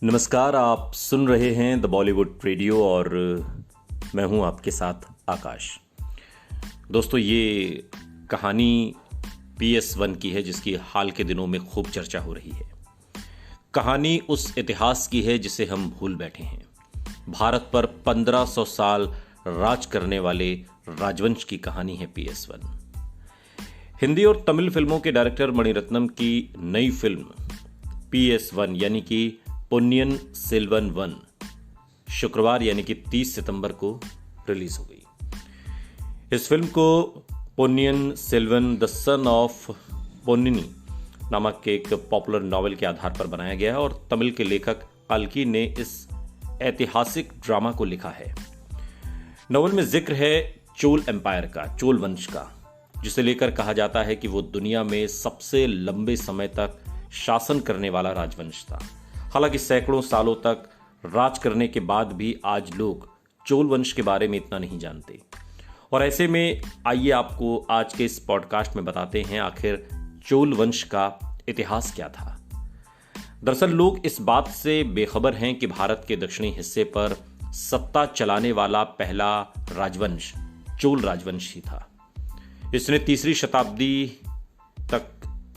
नमस्कार, आप सुन रहे हैं द बॉलीवुड रेडियो और मैं हूं आपके साथ आकाश। दोस्तों, ये कहानी PS1 की है जिसकी हाल के दिनों में खूब चर्चा हो रही है। कहानी उस इतिहास की है जिसे हम भूल बैठे हैं। भारत पर 1500 साल राज करने वाले राजवंश की कहानी है PS1। हिंदी और तमिल फिल्मों के डायरेक्टर मणिरत्नम की नई फिल्म PS1 यानी कि पोन्नियन सेल्वन 1 शुक्रवार यानी कि 30 सितंबर को रिलीज हो गई। इस फिल्म को Ponniyin Selvan the son of Ponni नामक एक पॉपुलर नॉवेल के आधार पर बनाया गया है और तमिल के लेखक कल्की ने इस ऐतिहासिक ड्रामा को लिखा है। नॉवेल में जिक्र है चोल एम्पायर का, चोल वंश का, जिसे लेकर कहा जाता है कि वो दुनिया में सबसे लंबे समय तक शासन करने वाला राजवंश था। हालांकि सैकड़ों सालों तक राज करने के बाद भी आज लोग चोल वंश के बारे में इतना नहीं जानते। और ऐसे में आइए आपको आज के इस पॉडकास्ट में बताते हैं आखिर चोल वंश का इतिहास क्या था। दरअसल लोग इस बात से बेखबर हैं कि भारत के दक्षिणी हिस्से पर सत्ता चलाने वाला पहला राजवंश चोल राजवंश ही था। इसने 3री शताब्दी तक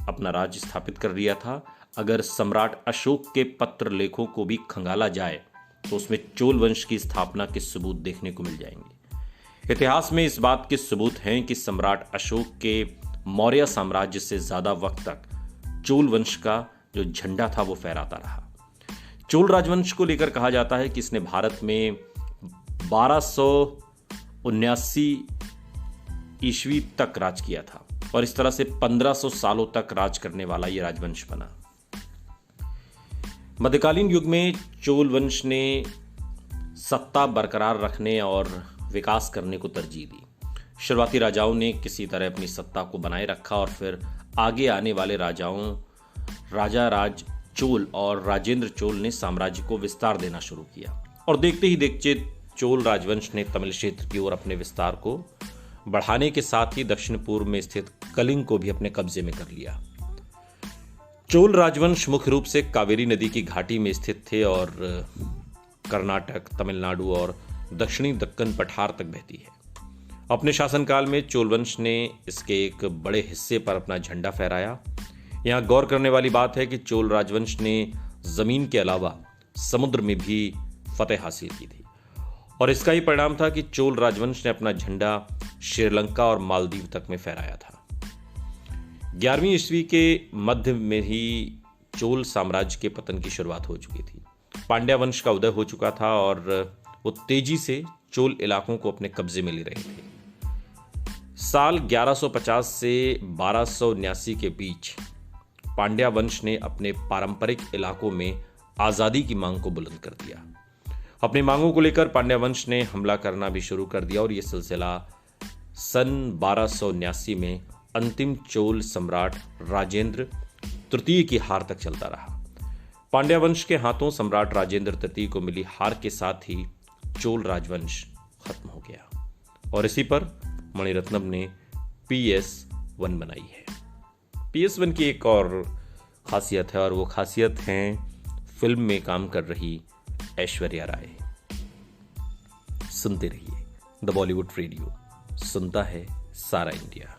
अपना राज्य स्थापित कर लिया था। अगर सम्राट अशोक के पत्र लेखों को भी खंगाला जाए तो उसमें चोल वंश की स्थापना के सबूत देखने को मिल जाएंगे। इतिहास में इस बात के सबूत हैं कि सम्राट अशोक के मौर्य साम्राज्य से ज्यादा वक्त तक चोल वंश का जो झंडा था वो फहराता रहा। चोल राजवंश को लेकर कहा जाता है कि इसने भारत में 1279 ईस्वी तक राज किया था और इस तरह से 1500 सालों तक राज करने वाला यह राजवंश बना। मध्यकालीन युग में चोल वंश ने सत्ता बरकरार रखने और विकास करने को तरजीह दी। शुरुआती राजाओं ने किसी तरह अपनी सत्ता को बनाए रखा और फिर आगे आने वाले राजाओं राजा राज चोल और राजेंद्र चोल ने साम्राज्य को विस्तार देना शुरू किया और देखते ही देखते चोल राजवंश ने तमिल क्षेत्र की ओर अपने विस्तार को बढ़ाने के साथ ही दक्षिण पूर्व में स्थित कलिंग को भी अपने कब्जे में कर लिया। चोल राजवंश मुख्य रूप से कावेरी नदी की घाटी में स्थित थे और कर्नाटक, तमिलनाडु और दक्षिणी दक्कन पठार तक बहती है। अपने शासनकाल में चोल वंश ने इसके एक बड़े हिस्से पर अपना झंडा फहराया। यहाँ गौर करने वाली बात है कि चोल राजवंश ने जमीन के अलावा समुद्र में भी फतेह हासिल की थी और इसका ही परिणाम था कि चोल राजवंश ने अपना झंडा श्रीलंका और मालदीव तक में फहराया था। 11वीं ईस्वी के मध्य में ही चोल साम्राज्य के पतन की शुरुआत हो चुकी थी। पांड्या वंश का उदय हो चुका था और वो तेजी से चोल इलाकों को अपने कब्जे में ले रहे थे। साल 1150 से 1279 के बीच पांड्या वंश ने अपने पारंपरिक इलाकों में आजादी की मांग को बुलंद कर दिया। अपनी मांगों को लेकर पांड्या वंश ने हमला करना भी शुरू कर दिया और यह सिलसिला सन 1279 में अंतिम चोल सम्राट राजेंद्र तृतीय की हार तक चलता रहा। पांड्या वंश के हाथों सम्राट राजेंद्र तृतीय को मिली हार के साथ ही चोल राजवंश खत्म हो गया और इसी पर मणिरत्नम ने PS1 बनाई है। PS1 की एक और खासियत है और वो खासियत है फिल्म में काम कर रही ऐश्वर्या राय। सुनते रहिए द बॉलीवुड रेडियो, सुनता है सारा इंडिया।